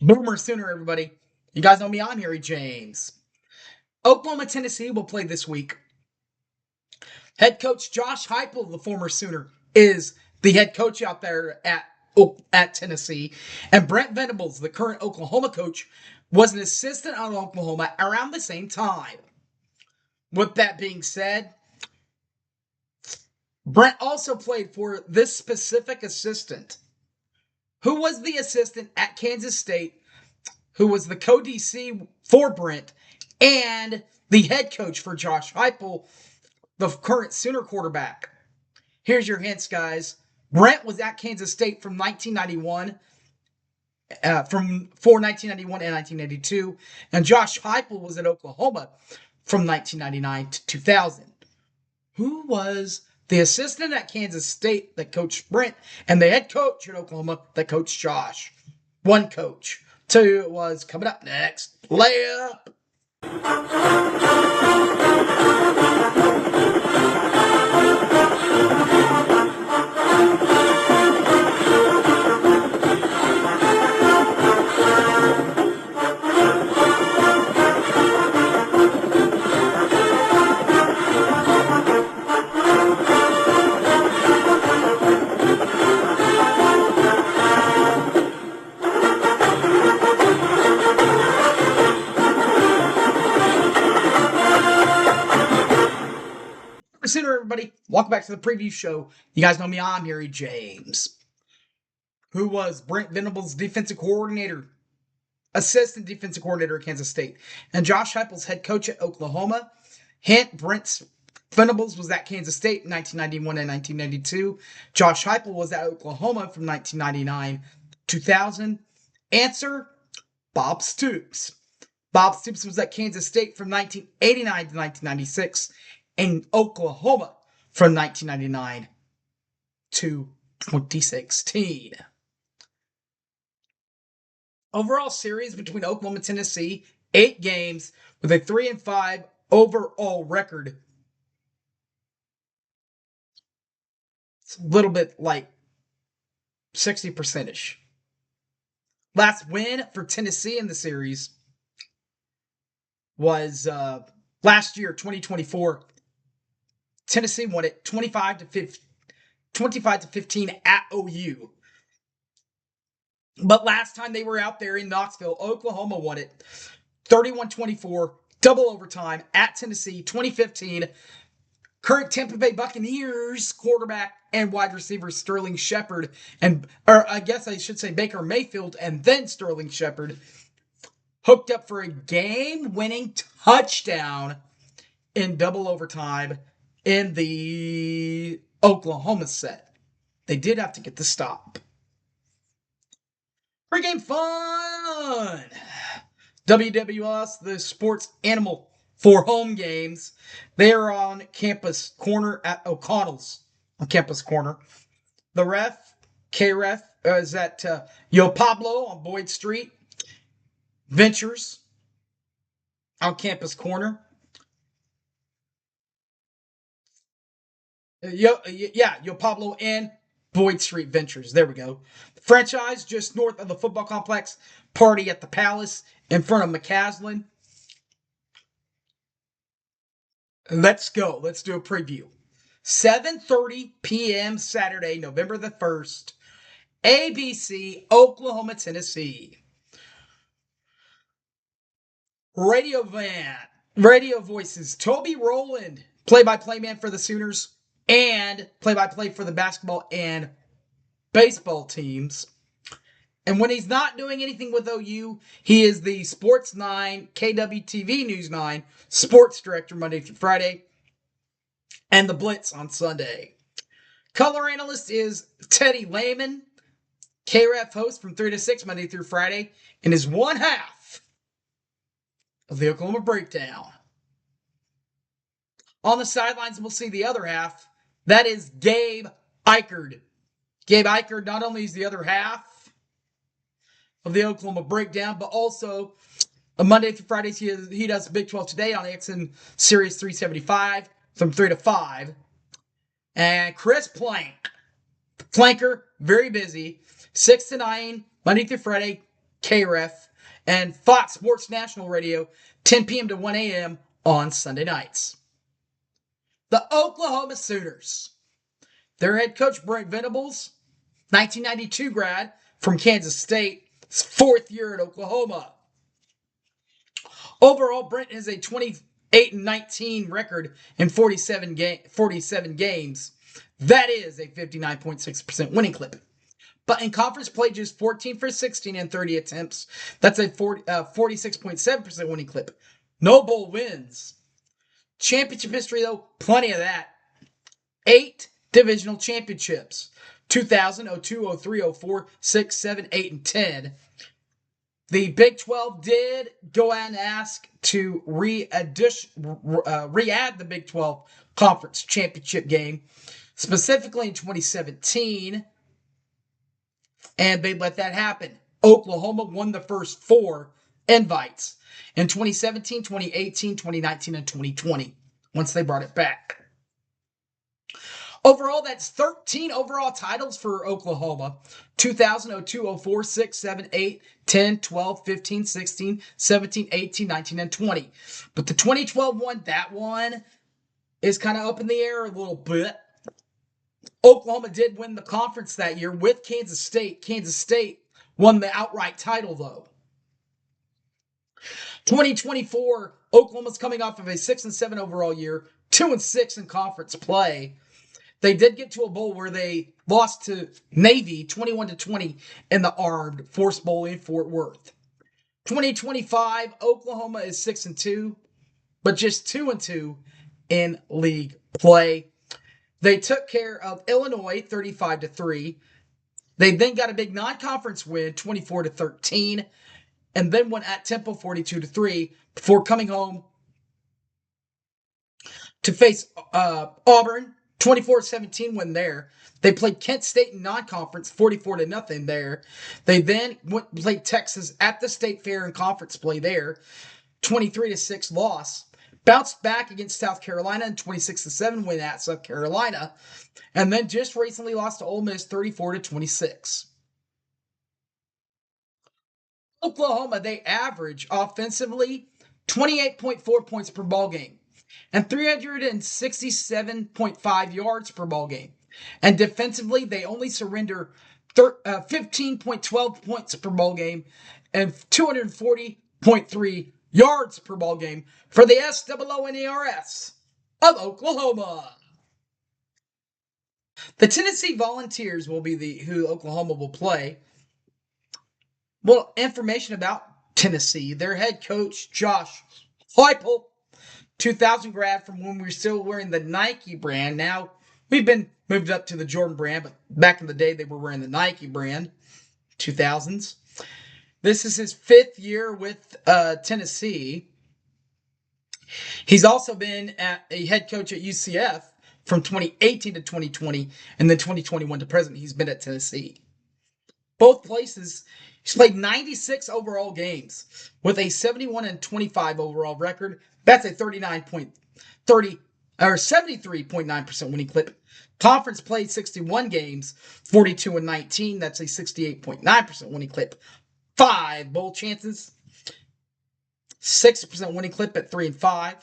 Boomer Sooner, everybody. You guys know me, I'm Harry James. Oklahoma, Tennessee will play this week. Head coach Josh Heupel, the former Sooner, is the head coach out there at Tennessee. And Brent Venables, the current Oklahoma coach, was an assistant on Oklahoma around the same time. With that being said, Brent also played for this specific assistant, who was the assistant at Kansas State, who was the co-DC for Brent, and the head coach for Josh Heupel, the current Sooner quarterback. Here's your hints, guys. Brent was at Kansas State from 1991, for 1991 and 1982, and Josh Heupel was at Oklahoma from 1999 to 2000. Who was the assistant at Kansas State that coached Brent, and the head coach at Oklahoma that coached Josh? One coach. Two was coming up next. Layup. Sooner, everybody. Welcome back to the preview show. You guys know me, I'm Harry James. Who was Brent Venables' defensive coordinator, assistant defensive coordinator at Kansas State, and Josh Heupel's head coach at Oklahoma. Hint, Brent Venables was at Kansas State in 1991 and 1992. Josh Heupel was at Oklahoma from 1999 to 2000. Answer, Bob Stoops. Bob Stoops was at Kansas State from 1989 to 1996. In Oklahoma from 1999 to 2016. Overall series between Oklahoma and Tennessee, 8 games with a 3-5 overall record. It's a little bit like 60%-ish. Last win for Tennessee in the series was last year, 2024. Tennessee won it 25 to 15 at OU. But last time they were out there in Knoxville, Oklahoma won it 31-24, double overtime at Tennessee, 2015. Current Tampa Bay Buccaneers quarterback and wide receiver Sterling Shepard, or I guess I should say Baker Mayfield and then Sterling Shepard, hooked up for a game-winning touchdown in double overtime in the Oklahoma set. They did have to get the stop. Pre-game fun! WWS, the sports animal for home games. They are on Campus Corner at O'Connell's on Campus Corner. The ref, K-Ref, is at Yo Pablo on Boyd Street. Ventures on Campus Corner. Yo Pablo and Boyd Street Ventures. There we go. The franchise just north of the football complex. Party at the Palace in front of McCaslin. Let's go. Let's do a preview. 7:30 p.m. Saturday, November the 1st. ABC, Oklahoma, Tennessee. Radio voices. Toby Rowland, play-by-play man for the Sooners and play-by-play for the basketball and baseball teams. And when he's not doing anything with OU, he is the Sports 9, KWTV News 9 sports director Monday through Friday, and the Blitz on Sunday. Color analyst is Teddy Lehman, KREF host from 3 to 6 Monday through Friday, and is one half of the Oklahoma Breakdown. On the sidelines, we'll see the other half. That is Gabe Eichard. Gabe Eichard not only is the other half of the Oklahoma Breakdown, but also on Monday through Fridays, he does Big 12 Today on XN Series 375 from 3 to 5. And Chris Plank, flanker, very busy, 6 to 9, Monday through Friday, KREF, and Fox Sports National Radio, 10 p.m. to 1 a.m. on Sunday nights. The Oklahoma Sooners. Their head coach, Brent Venables, 1992 grad from Kansas State, his fourth year at Oklahoma. Overall, Brent has a 28-19 record in 47 games. That is a 59.6% winning clip. But in conference play, just 14 for 16 and 30 attempts. That's a 46.7% winning clip. No bowl wins. Championship history, though, plenty of that. 8 divisional championships. 2000, 02, 03, 04, 6, 7, 8, and 10. The Big 12 did go out and ask to re-add the Big 12 conference championship game, specifically in 2017, and they let that happen. Oklahoma won the first 4 invites in 2017, 2018, 2019, and 2020, once they brought it back. Overall, that's 13 overall titles for Oklahoma. 2000, 02, 04, 6, 7, 8, 10, 12, 15, 16, 17, 18, 19, and 20. But the 2012 one, that one is kind of up in the air a little bit. Oklahoma did win the conference that year with Kansas State. Kansas State won the outright title, though. 2024, Oklahoma's coming off of a 6-7 overall year, 2-6 in conference play. They did get to a bowl where they lost to Navy 21-20 in the Armed Force Bowl in Fort Worth. 2025, Oklahoma is 6-2, but just 2-2 in league play. They took care of Illinois 35-3. They then got a big non-conference win, 24-13, and then went at Temple 42-3 before coming home to face Auburn. 24-17 win there. They played Kent State in non-conference, 44-0 there. They then played Texas at the State Fair in conference play there, 23-6 loss. Bounced back against South Carolina in 26-7 win at South Carolina, and then just recently lost to Ole Miss 34-26. Oklahoma, they average offensively 28.4 points per ball game and 367.5 yards per ball game. And defensively, they only surrender 15.12 points per ball game and 240.3 yards per ball game for the SOONERS of Oklahoma. The Tennessee Volunteers will be who Oklahoma will play. Well, information about Tennessee. Their head coach, Josh Heupel, 2000 grad from when we were still wearing the Nike brand. Now, we've been moved up to the Jordan brand, but back in the day, they were wearing the Nike brand, 2000s. This is his 5th year with Tennessee. He's also been a head coach at UCF from 2018 to 2020, and then 2021 to present, he's been at Tennessee. Both places, he's played 96 overall games with a 71-25 overall record. That's a 73.9% winning clip. Conference played 61 games, 42-19. That's a 68.9% winning clip. 5 bowl chances, 60% winning clip at 3-5.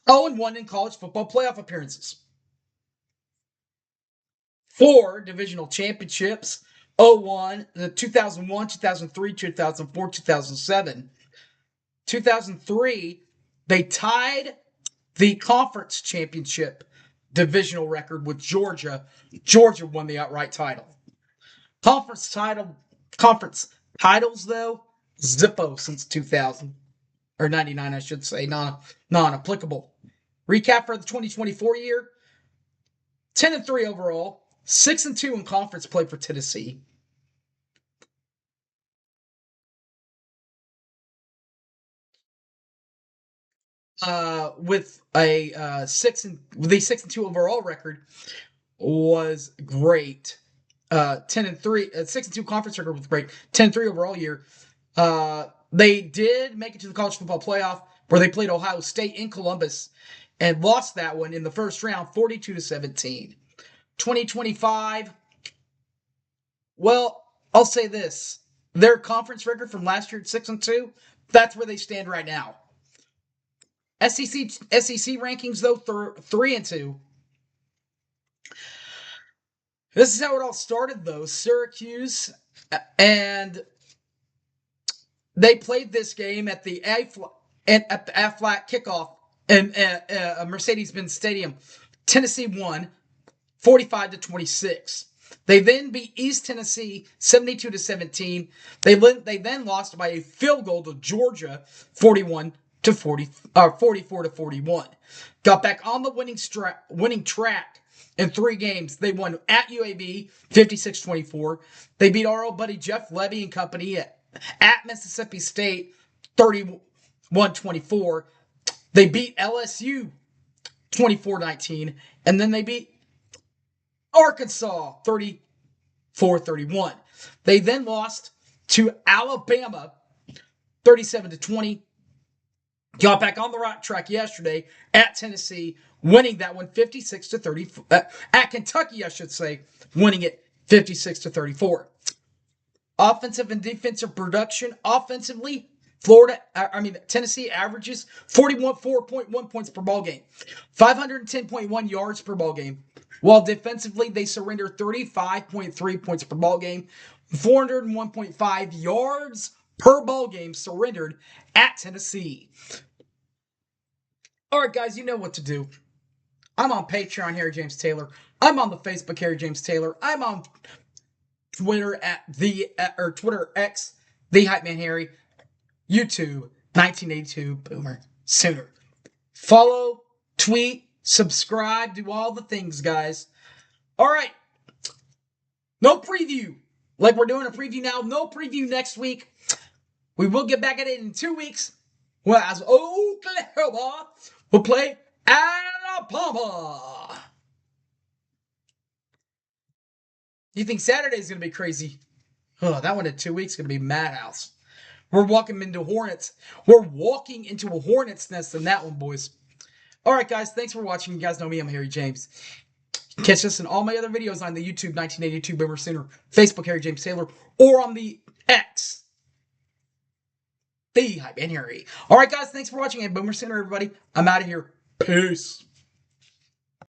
0-1 in college football playoff appearances. 4 divisional championships. 0-1, the 2001, 2003, 2004, 2007. 2003, they tied the conference championship divisional record with Georgia. Georgia won the outright title. Conference titles, though, Zippo since 2000. Or 99, I should say, non-applicable. Recap for the 2024 year. 10-3 overall. 6-2 in conference play for Tennessee. With a 6-2 overall record was great. 10-3, 6-2 conference record was great. 10-3 overall year. They did make it to the college football playoff where they played Ohio State in Columbus and lost that one in the first round, 42-17. 2025, Well, I'll say this. Their conference record from last year at 6-2, that's where they stand right now. SEC rankings, though, 3-2. This is how it all started, though. Syracuse, and they played this game at the Aflac kickoff in Mercedes-Benz Stadium. Tennessee won 45-26. They then beat East Tennessee 72-17. They then lost by a field goal to Georgia 44-41. Got back on the winning track in 3 games. They won at UAB 56-24. They beat our old buddy Jeff Levy and company at Mississippi State 31-24. They beat LSU 24-19, and then they beat Arkansas 34-31. They then lost to Alabama 37-20. Got back on the right track yesterday at Tennessee, winning that one 56-30. At Kentucky, I should say, winning it 56-34. Offensive and defensive production. Offensively, Tennessee averages 4.1 points per ball game, 510.1 yards per ball game. While defensively, they surrender 35.3 points per ball game, 401.5 yards per ball game surrendered at Tennessee. All right, guys, you know what to do. I'm on Patreon, Harry James Taylor. I'm on the Facebook, Harry James Taylor. I'm on Twitter Twitter X, The Hype Man Harry. YouTube, 1982 Boomer Sooner. Follow, tweet, subscribe, do all the things, guys. All right. No preview. Like we're doing a preview now. No preview next week. We will get back at it in 2 weeks. Well, as Oklahoma will play Alabama. You think Saturday's going to be crazy? Oh, that one in 2 weeks is going to be madhouse. We're walking into Hornets. We're walking into a Hornets nest in that one, boys. All right, guys. Thanks for watching. You guys know me. I'm Harry James. Catch us in all my other videos on the YouTube 1982 Boomer Sooner, Facebook Harry James Taylor, or on the X, The Hype Man Harry. All right, guys. Thanks for watching. And Boomer Sooner, everybody. I'm out of here. Peace.